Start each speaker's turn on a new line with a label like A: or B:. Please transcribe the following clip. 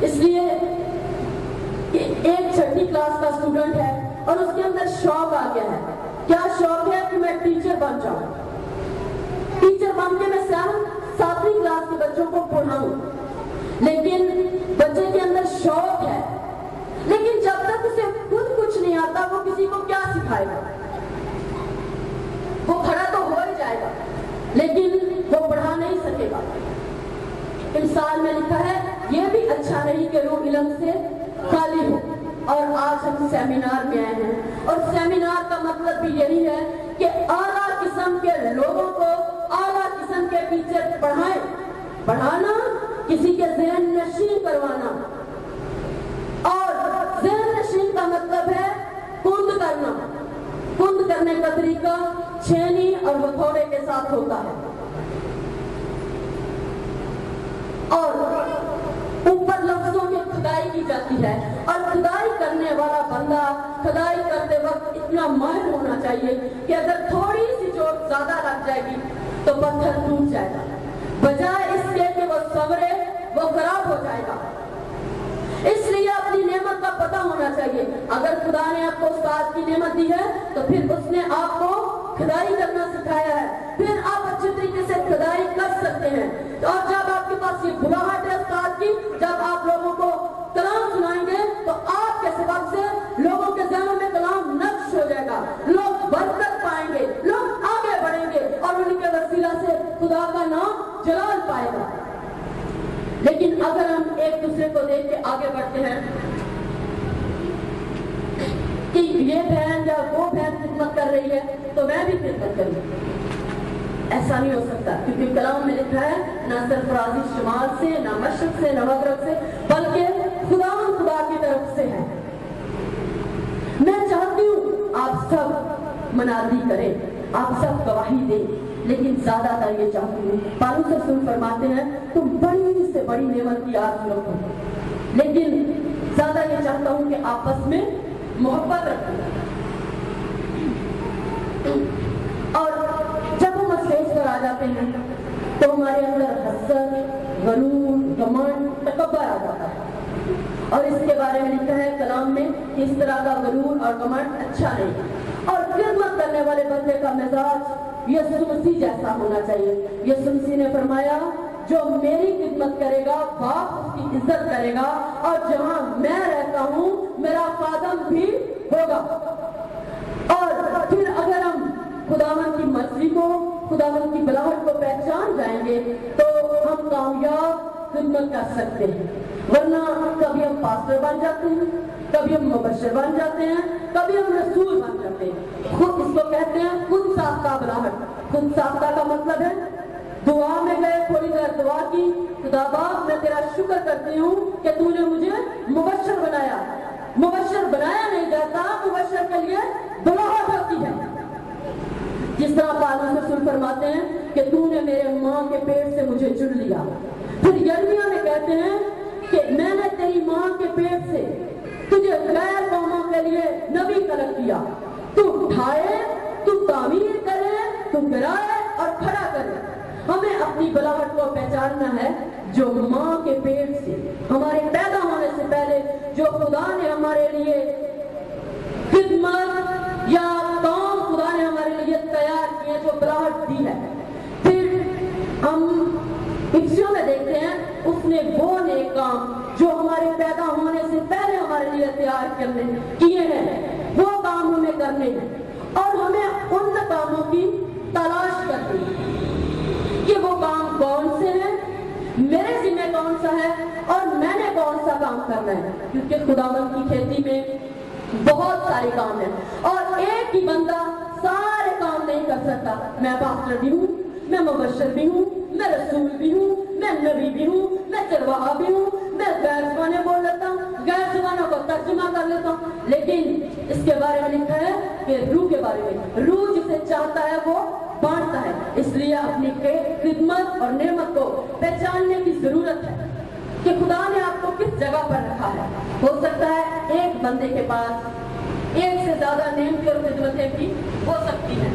A: اس لیے کہ ایک 6ٹھی کلاس کا اسٹوڈنٹ ہے اور اس کے اندر شوق آ گیا ہے. کیا شوق ہے؟ کہ میں ٹیچر بن جاؤں. ٹیچر بن کے میں 7ویں کلاس کے بچوں کو پڑھاؤں. لیکن بچے کے اندر شوق ہے، لیکن جب تک اسے خود کچھ نہیں آتا وہ کسی کو کیا سکھائے گا؟ وہ کھڑا تو ہو ہی جائے گا لیکن وہ پڑھا نہیں سکے گا. امثال میں لکھا ہے یہ بھی اچھا نہیں کہ روح علم سے خالی ہو. اور آج ہم سیمینار میں آئے ہیں اور سیمینار کا مطلب بھی یہی ہے کہ اعلیٰ قسم کے لوگوں کو اعلیٰ قسم کے ٹیچر پڑھائیں. پڑھانا کسی کے ذہن نشین کروانا، اور ذہن نشین کا مطلب ہے کند کرنا. کند کرنے کا طریقہ چھینی اور ہتھوڑے کے ساتھ ہوتا ہے. اور اوپر لفظوں کی کھدائی کی جاتی ہے اور کھدائی کرنے والا بندہ کھدائی کرتے وقت اتنا ماہر ہونا چاہیے کہ اگر تھوڑی سی چوٹ زیادہ لگ جائے گی تو پتھر ٹوٹ جائے گا، بجائے اس کے کہ وہ سنورے وہ خراب ہو جائے گا. اس لیے اپنی نعمت کا پتہ ہونا چاہیے. اگر خدا نے آپ کو استاد کی نعمت دی ہے تو پھر اس نے آپ کو کھدائی کرنا سکھایا ہے، پھر آپ اچھے طریقے سے کھدائی کر سکتے ہیں. اور جب آپ کے پاس یہ بلاہٹ ہے استاد کی، جب آپ لوگوں کو کلام سنائیں گے تو آپ کے سبب سے لوگوں کے ذہنوں میں کلام نقش ہو جائے گا، لوگ برکت پائیں گے، لوگ آگے بڑھیں گے اور ان کے وسیلہ سے خدا کا نام جلال پائے گا. لیکن اگر ہم ایک دوسرے کو دیکھ کے آگے بڑھتے ہیں کہ یہ بہن یا وہ بہن خدمت کر رہی ہے تو میں بھی خدمت کروں، ایسا نہیں ہو سکتا. کیونکہ کلام میں لکھا ہے نہ صرف راضی شمال سے، نہ مشرق سے، نہ مغرب سے، بلکہ خدا کی طرف سے ہے. میں چاہتی ہوں آپ سب منادی کریں، آپ سب گواہی دیں، لیکن زیادہ تر یہ چاہتی ہوں پالوس رسول فرماتے ہیں تم بڑی سے بڑی نعمت کی آرزو رکھو، لیکن زیادہ یہ چاہتا ہوں کہ آپس میں محبت رکھو. اور جب ہم اسٹیج پر آ جاتے ہیں تو ہمارے اندر حسد، غرور، گھمنڈ، تکبر آ جاتا ہے. اور اس کے بارے میں لکھا ہے کلام میں کہ اس طرح کا غرور اور گھمنڈ اچھا نہیں. اور خدمت کرنے والے بندے کا مزاج یسوع مسیح جیسا ہونا چاہیے. یسوع مسیح نے فرمایا جو میری خدمت کرے گا باپ اس کی عزت کرے گا، اور جہاں میں رہتا ہوں میرا خادم بھی ہوگا. اور پھر اگر ہم خداوند کی مرضی کو، خداوند کی بلاہٹ کو پہچان جائیں گے تو ہم کامیاب خدمت کر سکتے ہیں. ورنہ کبھی ہم پاسٹر بن جاتے ہیں، کبھی ہم مبشر بن جاتے ہیں، کبھی ہم رسول بن جاتے ہیں. خود اس کو کہتے ہیں خود ساختہ بلاہٹ. خود ساختہ کا مطلب ہے دعا میں گئے، تھوڑی دیر دعا کی، خدا باپ میں تیرا شکر کرتی ہوں کہ تو نے مجھے مبشر بنایا. مبشر بنایا نہیں جاتا، مبشر کے لیے بلاہٹ ہوتی ہے. جس طرح پالوس رسول فرماتے ہیں کہ تو نے میرے ماں کے پیٹ سے مجھے چن لیا. پھر یرمیہ میں کہتے ہیں کہ میں نے تیری ماں کے پیٹ سے تجھے غیر قوموں کے لیے نبی طلب کیا. تو اٹھائے، تو تعمیر کرے، تو گرائے اور کھڑا کرے. ہمیں اپنی بلاہٹ کو پہچاننا ہے جو ماں کے پیٹ سے، ہمارے پیدا ہونے سے پہلے جو خدا نے ہمارے لیے خدمت یا کام خدا نے ہمارے لیے تیار کیے، جو بلاہٹ دی ہے. پھر ہم افسیوں میں دیکھتے ہیں اس نے وہ نیک کام جو ہمارے پیدا ہونے سے پہلے ہمارے لیے تیار کرنے کیے ہیں، وہ کام ہمیں کرنے ہیں. اور ہمیں ان کاموں کی تلاش کرنی ہے کہ وہ کام کون سے ہیں، میرے ذمہ کون سا ہے اور میں نے کون سا کام کرنا ہے. کیونکہ خداوند کی کھیتی میں بہت سارے کام ہیں اور ایک ہی بندہ سارے کام نہیں کر سکتا. میں پاسٹر بھی ہوں، میں مبشر بھی ہوں، میں رسول بھی ہوں، میں نبی بھی ہوں، میں چرواہا بھی ہوں، میں غیر زبانیں بول لیتا ہوں، غیر زبانوں کو ترجمہ کر لیتا ہوں. لیکن اس کے بارے میں لکھا ہے کہ روح کے بارے میں، روح جسے چاہتا ہے وہ بانٹتا ہے. اس لیے اپنی خدمت اور نعمت کو پہچاننے کی ضرورت ہے کہ خدا نے آپ کو کس جگہ پر رکھا ہے. ہو سکتا ہے ایک بندے کے پاس ایک سے زیادہ نعمتیں اور خدمتیں بھی ہو سکتی ہیں.